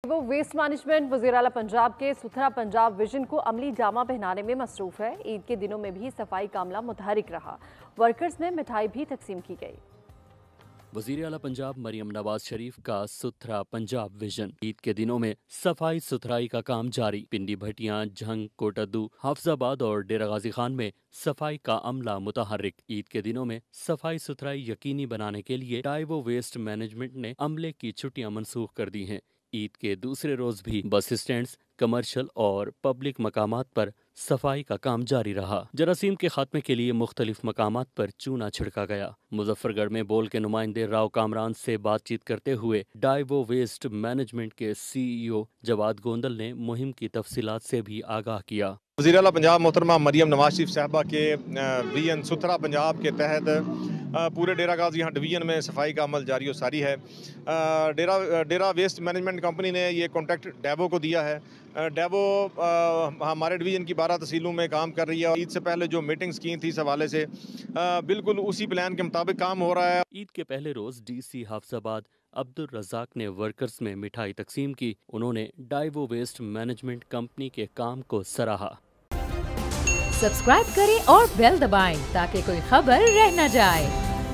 वो waste management वज़ीर आला पंजाब के सुथरा पंजाब विजन को अमली जामा पहनाने में मसरूफ है। ईद के दिनों में भी सफाई का अमला मुतहरिक रहा। वर्कर्स में मिठाई भी तकसीम की गई। वज़ीर आला पंजाब मरियम नवाज शरीफ का सुथरा पंजाब विजन। ईद के दिनों में सफाई सुथराई का काम जारी। पिंडी भटियां, झंग, कोटद्दू, हाफजाबाद और डेरा गाजी खान में सफाई का अमला मुतहरिक। ईद के दिनों में सफाई सुथराई यकीनी बनाने के लिए डाइवो वेस्ट मैनेजमेंट ने अमले की छुट्टियां मनसूख कर दी हैं। ईद के दूसरे रोज भी बस स्टैंड्स, कमर्शियल और पब्लिक मकामात पर सफाई का काम जारी रहा। जरासीम के खात्मे के लिए मुख्तलिफ मकामात पर चूना छिड़का गया। मुजफ्फरगढ़ में बोल के नुमाइंदे राव कामरान से बातचीत करते हुए डाइवो वेस्ट मैनेजमेंट के CEO जवाद गोंदल ने मुहिम की तफसीलात से भी आगाह किया। वज़ीर आला पंजाब मोहतरमा मरियम नवाज शरीफ साहबा के विजन सुथरा पंजाब के तहत पूरे डेरा गाजी यहाँ डिवीज़न में सफाई का अमल जारी और सारी है। डेरा वेस्ट मैनेजमेंट कंपनी ने ये कॉन्ट्रैक्ट डेवो को दिया है। डेवो हमारे डिवीज़न की 12 तहसीलों में काम कर रही है। ईद से पहले जो मीटिंग्स की थी इस हवाले से बिल्कुल उसी प्लान के मुताबिक काम हो रहा है। ईद के पहले रोज DC हाफजाबाद अब्दुल रज़ाक ने वर्कर्स में मिठाई तकसीम की। उन्होंने डाइवो वेस्ट मैनेजमेंट कंपनी के काम को सराहा। सब्सक्राइब करें और बेल दबाएं ताकि कोई खबर रह न जाए।